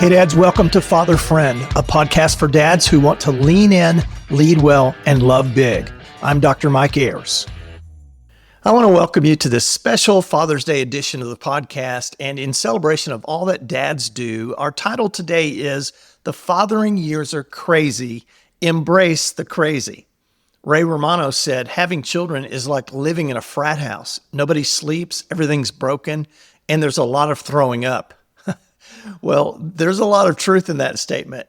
Hey dads, welcome to Father Friend, a podcast for dads who want to lean in, lead well, and love big. I'm Dr. Mike Ayers. I want to welcome you to this special Father's Day edition of the podcast, and in celebration of all that dads do, our title today is The Fathering Years Are Crazy, Embrace the Crazy. Ray Romano said, having children is like living in a frat house. Nobody sleeps, everything's broken, and there's a lot of throwing up. Well, there's a lot of truth in that statement.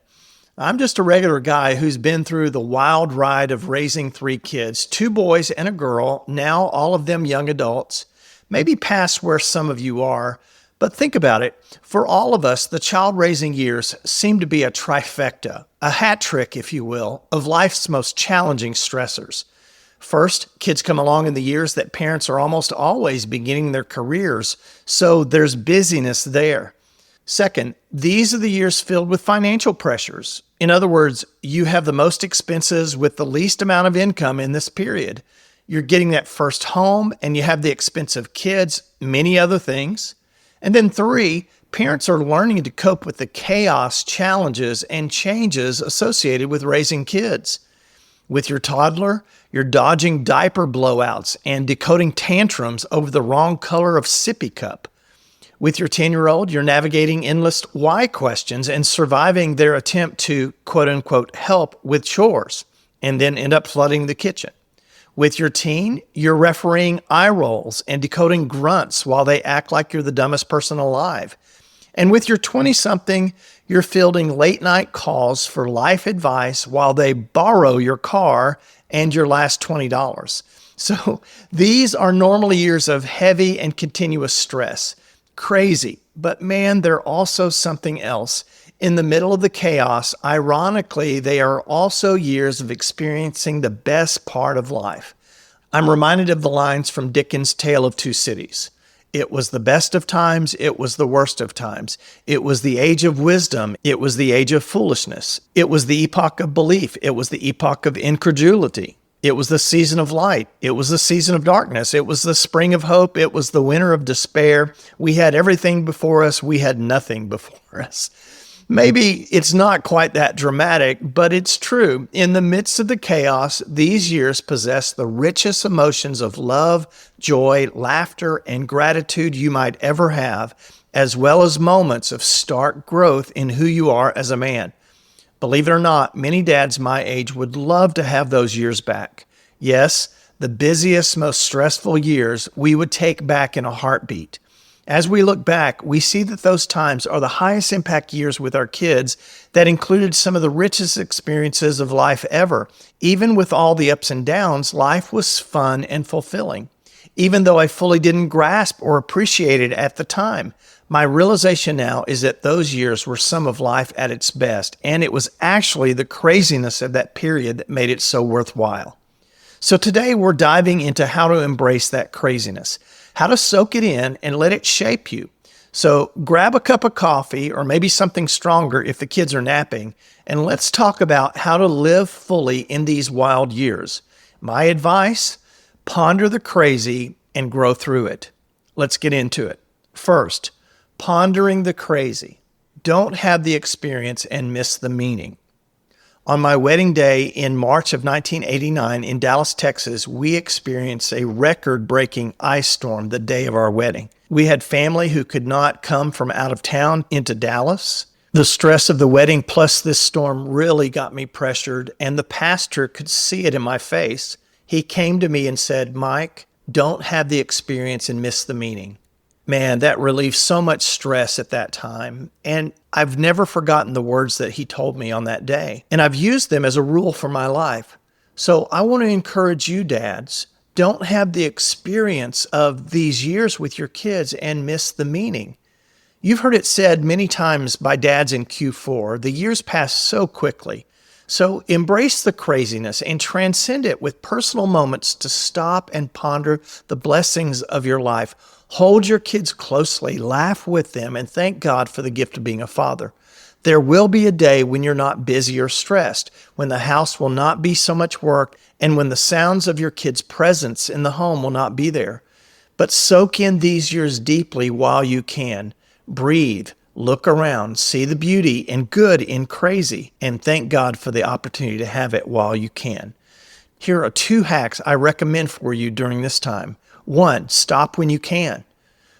I'm just a regular guy who's been through the wild ride of raising 3 kids, 2 boys and a girl, now all of them young adults, maybe past where some of you are. But think about it. For all of us, the child raising years seem to be a trifecta, a hat trick, if you will, of life's most challenging stressors. First, kids come along in the years that parents are almost always beginning their careers, so there's busyness there. Second, these are the years filled with financial pressures. In other words, you have the most expenses with the least amount of income in this period. You're getting that first home and you have the expensive kids, many other things. And then 3, parents are learning to cope with the chaos, challenges, and changes associated with raising kids. With your toddler, you're dodging diaper blowouts and decoding tantrums over the wrong color of sippy cup. With your 10-year-old, you're navigating endless why questions and surviving their attempt to, quote-unquote, help with chores, and then end up flooding the kitchen. With your teen, you're refereeing eye rolls and decoding grunts while they act like you're the dumbest person alive. And with your 20-something, you're fielding late-night calls for life advice while they borrow your car and your last $20. So these are normally years of heavy and continuous stress. Crazy, but man, they're also something else. In the middle of the chaos, ironically, they are also years of experiencing the best part of life. I'm reminded of the lines from Dickens' Tale of Two Cities. It was the best of times, it was the worst of times. It was the age of wisdom, it was the age of foolishness. It was the epoch of belief, it was the epoch of incredulity. It was the season of light. It was the season of darkness. It was the spring of hope. It was the winter of despair. We had everything before us. We had nothing before us. Maybe it's not quite that dramatic, but it's true. In the midst of the chaos, these years possess the richest emotions of love, joy, laughter, and gratitude you might ever have, as well as moments of stark growth in who you are as a man. Believe it or not, many dads my age would love to have those years back. Yes, the busiest, most stressful years we would take back in a heartbeat. As we look back, we see that those times are the highest impact years with our kids that included some of the richest experiences of life ever. Even with all the ups and downs, life was fun and fulfilling. Even though I fully didn't grasp or appreciate it at the time, my realization now is that those years were some of life at its best, and it was actually the craziness of that period that made it so worthwhile. So today we're diving into how to embrace that craziness, how to soak it in and let it shape you. So grab a cup of coffee or maybe something stronger if the kids are napping, and let's talk about how to live fully in these wild years. My advice: ponder the crazy and grow through it. Let's get into it. First, pondering the crazy. Don't have the experience and miss the meaning. On my wedding day in March of 1989 in Dallas, Texas, we experienced a record-breaking ice storm the day of our wedding. We had family who could not come from out of town into Dallas. The stress of the wedding plus this storm really got me pressured, and the pastor could see it in my face. He came to me and said, "Mike, don't have the experience and miss the meaning." Man, that relieved so much stress at that time. And I've never forgotten the words that he told me on that day. And I've used them as a rule for my life. So I want to encourage you, dads, don't have the experience of these years with your kids and miss the meaning. You've heard it said many times by dads in Q4, the years pass so quickly. So embrace the craziness and transcend it with personal moments to stop and ponder the blessings of your life. Hold your kids closely, laugh with them, and thank God for the gift of being a father. There will be a day when you're not busy or stressed, when the house will not be so much work, and when the sounds of your kids' presence in the home will not be there. But soak in these years deeply while you can. Breathe, Look around, see the beauty and good in crazy, and thank God for the opportunity to have it while you can. Here are 2 hacks I recommend for you during this time. 1, stop when you can.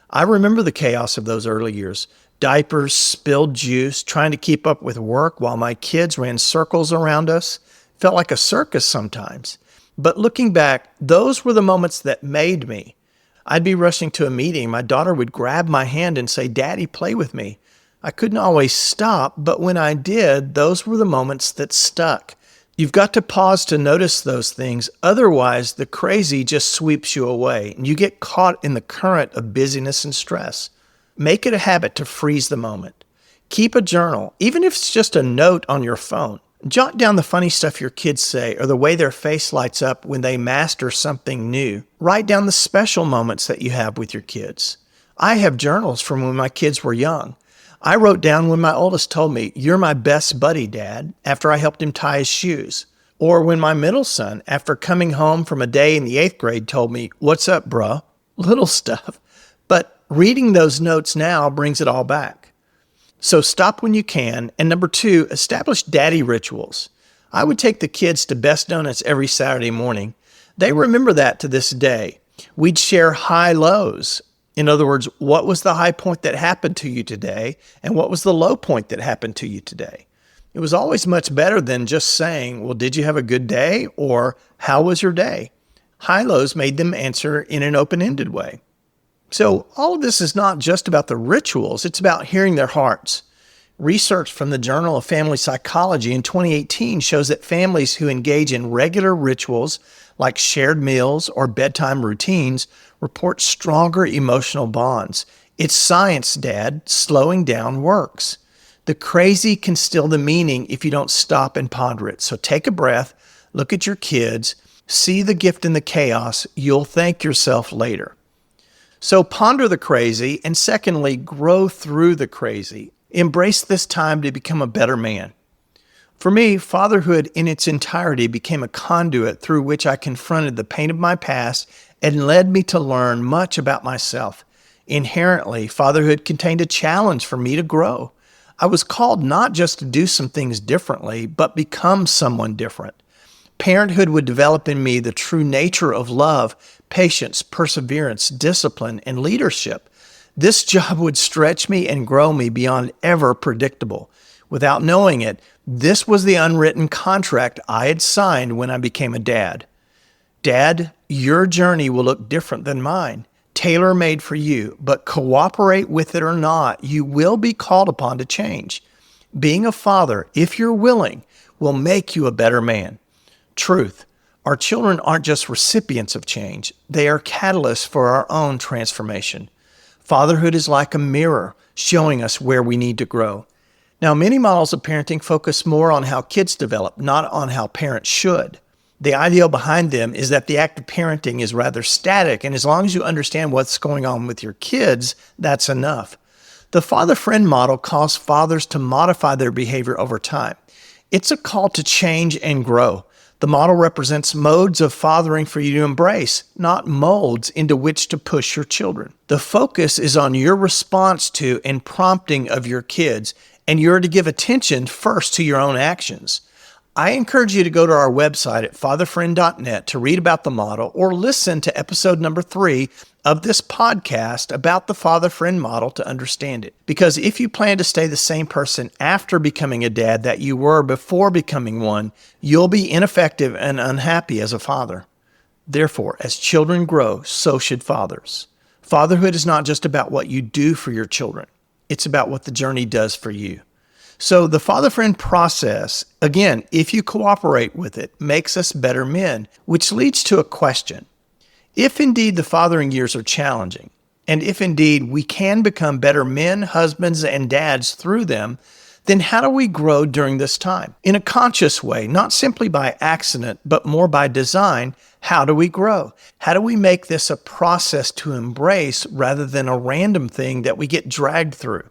I remember the chaos of those early years. Diapers, spilled juice, trying to keep up with work while my kids ran circles around us. Felt like a circus sometimes. But looking back, those were the moments that made me. I'd be rushing to a meeting. My daughter would grab my hand and say, "Daddy, play with me." I couldn't always stop, but when I did, those were the moments that stuck. You've got to pause to notice those things. Otherwise, the crazy just sweeps you away and you get caught in the current of busyness and stress. Make it a habit to freeze the moment. Keep a journal, even if it's just a note on your phone. Jot down the funny stuff your kids say or the way their face lights up when they master something new. Write down the special moments that you have with your kids. I have journals from when my kids were young. I wrote down when my oldest told me, "You're my best buddy, Dad," after I helped him tie his shoes. Or when my middle son, after coming home from a day in the 8th grade, told me, "What's up, bruh?" Little stuff. But reading those notes now brings it all back. So stop when you can. And number 2, establish daddy rituals. I would take the kids to Best Donuts every Saturday morning. They remember that to this day. We'd share high lows. In other words, what was the high point that happened to you today, and what was the low point that happened to you today? It was always much better than just saying, "Well, did you have a good day?" or "How was your day?" High lows made them answer in an open-ended way. So all of this is not just about the rituals, it's about hearing their hearts. Research from the Journal of Family Psychology in 2018 shows that families who engage in regular rituals like shared meals or bedtime routines report stronger emotional bonds. It's science, Dad. Slowing down works. The crazy can still the meaning if you don't stop and ponder it. So take a breath, look at your kids, see the gift in the chaos. You'll thank yourself later. So ponder the crazy, and secondly, grow through the crazy. Embrace this time to become a better man. For me, fatherhood in its entirety became a conduit through which I confronted the pain of my past and led me to learn much about myself. Inherently, fatherhood contained a challenge for me to grow. I was called not just to do some things differently, but become someone different. Parenthood would develop in me the true nature of love, patience, perseverance, discipline, and leadership. This job would stretch me and grow me beyond ever predictable. Without knowing it, this was the unwritten contract I had signed when I became a dad. Dad, your journey will look different than mine, tailor-made for you, but cooperate with it or not, you will be called upon to change. Being a father, if you're willing, will make you a better man. Truth, our children aren't just recipients of change, they are catalysts for our own transformation. Fatherhood is like a mirror, showing us where we need to grow. Now, many models of parenting focus more on how kids develop, not on how parents should. The ideal behind them is that the act of parenting is rather static, and as long as you understand what's going on with your kids, that's enough. The father-friend model calls fathers to modify their behavior over time. It's a call to change and grow. The model represents modes of fathering for you to embrace, not molds into which to push your children. The focus is on your response to and prompting of your kids, and you're to give attention first to your own actions. I encourage you to go to our website at fatherfriend.net to read about the model or listen to episode number 3 of this podcast about the father-friend model to understand it. Because if you plan to stay the same person after becoming a dad that you were before becoming one, you'll be ineffective and unhappy as a father. Therefore, as children grow, so should fathers. Fatherhood is not just about what you do for your children. It's about what the journey does for you. So the father-friend process, again, if you cooperate with it, makes us better men, which leads to a question. If indeed the fathering years are challenging, and if indeed we can become better men, husbands, and dads through them, then how do we grow during this time? In a conscious way, not simply by accident, but more by design, how do we grow? How do we make this a process to embrace rather than a random thing that we get dragged through?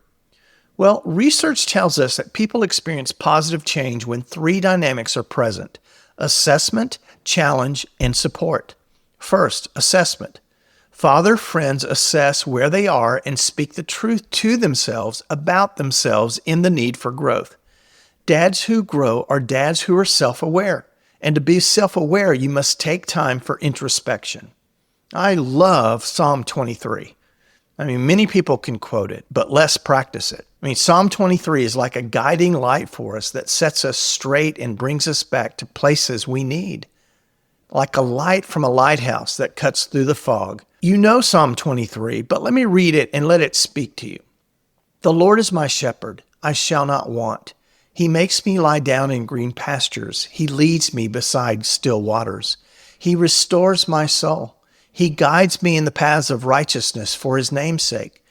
Well, research tells us that people experience positive change when 3 dynamics are present: assessment, challenge, and support. First, assessment. Father friends assess where they are and speak the truth to themselves about themselves in the need for growth. Dads who grow are dads who are self-aware. And to be self-aware, you must take time for introspection. I love Psalm 23. Many people can quote it, but less practice it. Psalm 23 is like a guiding light for us that sets us straight and brings us back to places we need. Like a light from a lighthouse that cuts through the fog. You know Psalm 23, but let me read it and let it speak to you. The Lord is my shepherd, I shall not want. He makes me lie down in green pastures. He leads me beside still waters. He restores my soul. He guides me in the paths of righteousness for his name's sake.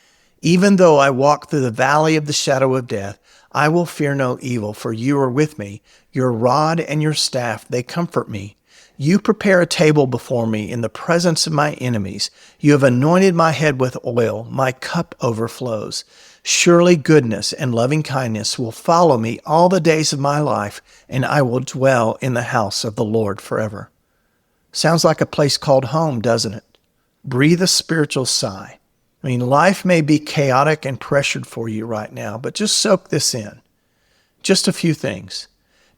Even though I walk through the valley of the shadow of death, I will fear no evil, for you are with me. Your rod and your staff, they comfort me. You prepare a table before me in the presence of my enemies. You have anointed my head with oil. My cup overflows. Surely goodness and loving kindness will follow me all the days of my life, and I will dwell in the house of the Lord forever. Sounds like a place called home, doesn't it? Breathe a spiritual sigh. Life may be chaotic and pressured for you right now, but just soak this in. Just a few things.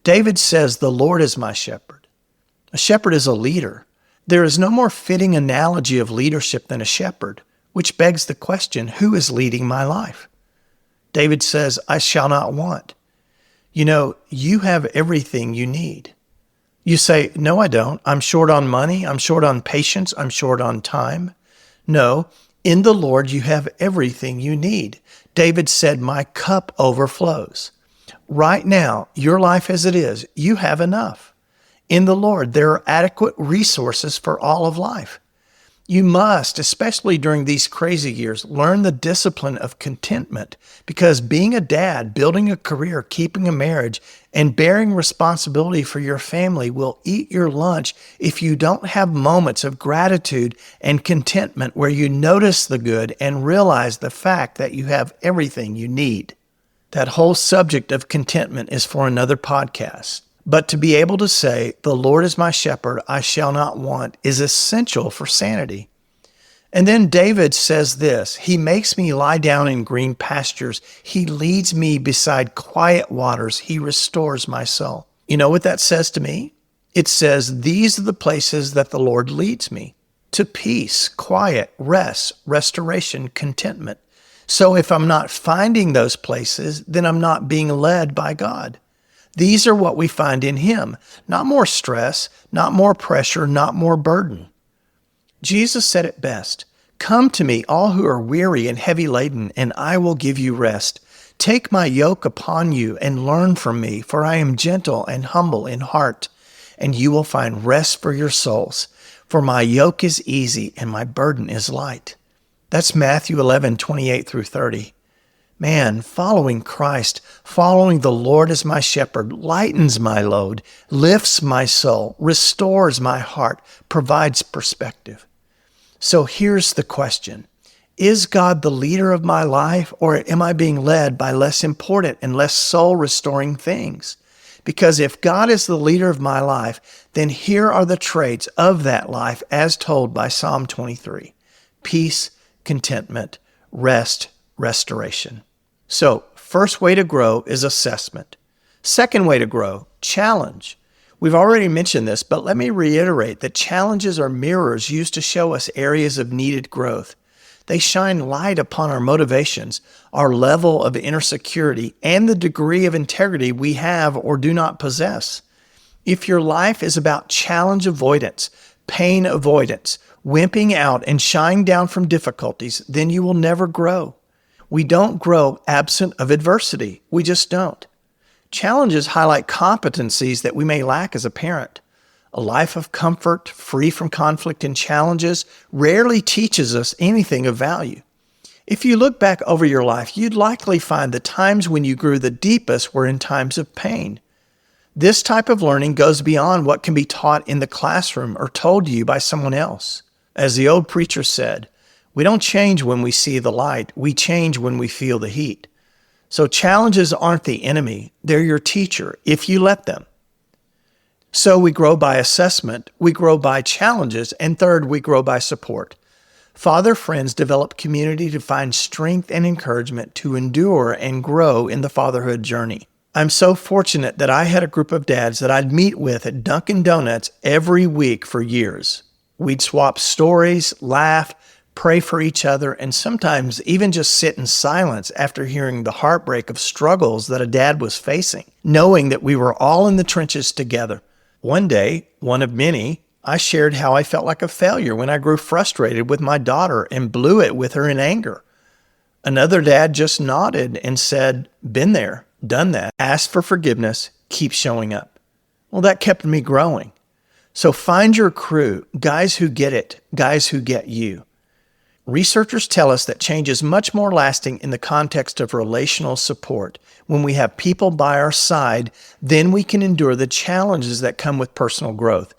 David says, the Lord is my shepherd. A shepherd is a leader. There is no more fitting analogy of leadership than a shepherd, which begs the question, who is leading my life? David says, I shall not want. You have everything you need. You say, no, I don't. I'm short on money. I'm short on patience. I'm short on time. No, in the Lord, you have everything you need. David said, my cup overflows. Right now, your life as it is, you have enough. In the Lord, there are adequate resources for all of life. You must, especially during these crazy years, learn the discipline of contentment, because being a dad, building a career, keeping a marriage, and bearing responsibility for your family will eat your lunch if you don't have moments of gratitude and contentment where you notice the good and realize the fact that you have everything you need. That whole subject of contentment is for another podcast. But to be able to say, the Lord is my shepherd, I shall not want, is essential for sanity. And then David says this, he makes me lie down in green pastures. He leads me beside quiet waters. He restores my soul. You know what that says to me? It says, these are the places that the Lord leads me, to peace, quiet, rest, restoration, contentment. So if I'm not finding those places, then I'm not being led by God. These are what we find in him, not more stress, not more pressure, not more burden. Jesus said it best, come to me, all who are weary and heavy laden, and I will give you rest. Take my yoke upon you and learn from me, for I am gentle and humble in heart, and you will find rest for your souls. For my yoke is easy and my burden is light. That's Matthew 11:28 through 30. Man, following Christ, following the Lord as my shepherd, lightens my load, lifts my soul, restores my heart, provides perspective. So here's the question. Is God the leader of my life, or am I being led by less important and less soul-restoring things? Because if God is the leader of my life, then here are the traits of that life as told by Psalm 23. Peace, contentment, rest, restoration. So, first way to grow is assessment. Second way to grow, challenge. We've already mentioned this, but let me reiterate that challenges are mirrors used to show us areas of needed growth. They shine light upon our motivations, our level of inner security, and the degree of integrity we have or do not possess. If your life is about challenge avoidance, pain avoidance, wimping out and shying down from difficulties, then you will never grow. We don't grow absent of adversity. We just don't. Challenges highlight competencies that we may lack as a parent. A life of comfort, free from conflict and challenges, rarely teaches us anything of value. If you look back over your life, you'd likely find the times when you grew the deepest were in times of pain. This type of learning goes beyond what can be taught in the classroom or told to you by someone else. As the old preacher said, we don't change when we see the light, we change when we feel the heat. So challenges aren't the enemy, they're your teacher, if you let them. So we grow by assessment, we grow by challenges, and third, we grow by support. Father friends develop community to find strength and encouragement to endure and grow in the fatherhood journey. I'm so fortunate that I had a group of dads that I'd meet with at Dunkin' Donuts every week for years. We'd swap stories, laugh, pray for each other, and sometimes even just sit in silence after hearing the heartbreak of struggles that a dad was facing, knowing that we were all in the trenches together. One day, one of many, I shared how I felt like a failure when I grew frustrated with my daughter and blew it with her in anger. Another dad just nodded and said, "Been there, done that, asked for forgiveness, keep showing up." Well, that kept me growing. So find your crew, guys who get it, guys who get you. Researchers tell us that change is much more lasting in the context of relational support. When we have people by our side, then we can endure the challenges that come with personal growth.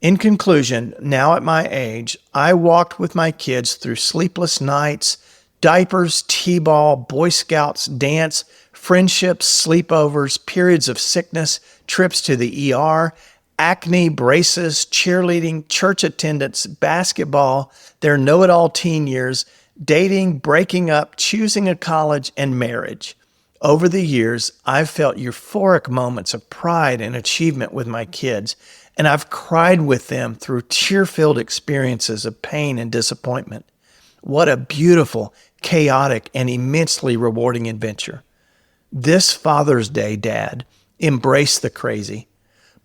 In conclusion, now at my age, I walked with my kids through sleepless nights, diapers, t-ball, Boy Scouts, dance, friendships, sleepovers, periods of sickness, trips to the ER, acne, braces, cheerleading, church attendance, basketball, their know-it-all teen years, dating, breaking up, choosing a college, and marriage. Over the years, I've felt euphoric moments of pride and achievement with my kids, and I've cried with them through tear-filled experiences of pain and disappointment. What a beautiful, chaotic, and immensely rewarding adventure. This Father's Day, Dad, embrace the crazy.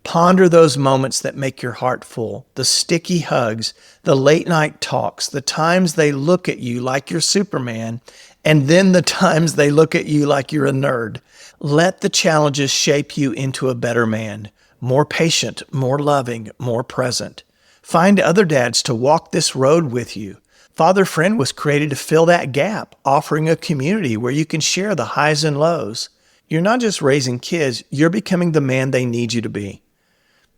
Ponder those moments that make your heart full, the sticky hugs, the late night talks, the times they look at you like you're Superman, and then the times they look at you like you're a nerd. Let the challenges shape you into a better man, more patient, more loving, more present. Find other dads to walk this road with you. Father Friend was created to fill that gap, offering a community where you can share the highs and lows. You're not just raising kids, you're becoming the man they need you to be.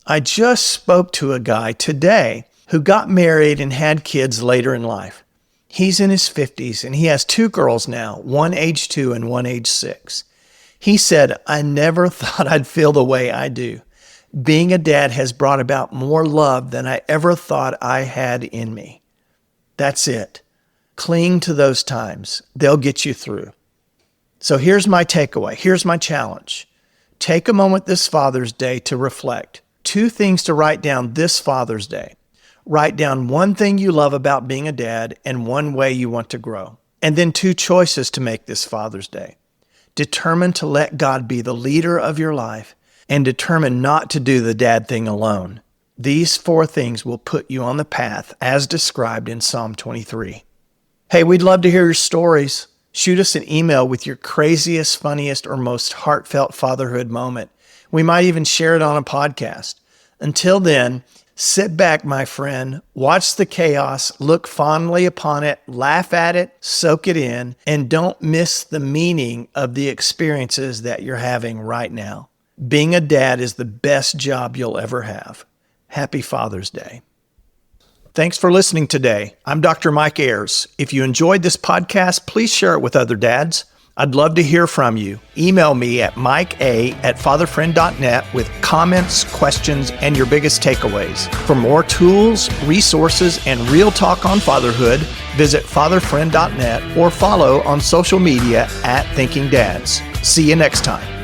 I just spoke to a guy today who got married and had kids later in life. He's in his 50s and he has 2 girls now, one age 2 and one age 6. He said, "I never thought I'd feel the way I do. Being a dad has brought about more love than I ever thought I had in me." That's it. Cling to those times. They'll get you through. So here's my takeaway. Here's my challenge. Take a moment this Father's Day to reflect. 2 things to write down this Father's Day. Write down 1 thing you love about being a dad and 1 way you want to grow. And then 2 choices to make this Father's Day. Determine to let God be the leader of your life and determine not to do the dad thing alone. These 4 things will put you on the path as described in Psalm 23. Hey, we'd love to hear your stories. Shoot us an email with your craziest, funniest, or most heartfelt fatherhood moment. We might even share it on a podcast. Until then, sit back, my friend, watch the chaos, look fondly upon it, laugh at it, soak it in, and don't miss the meaning of the experiences that you're having right now. Being a dad is the best job you'll ever have. Happy Father's Day. Thanks for listening today. I'm Dr. Mike Ayers. If you enjoyed this podcast, please share it with other dads. I'd love to hear from you. Email me at mikea@fatherfriend.net with comments, questions, and your biggest takeaways. For more tools, resources, and real talk on fatherhood, visit fatherfriend.net or follow on social media @ThinkingDads. See you next time.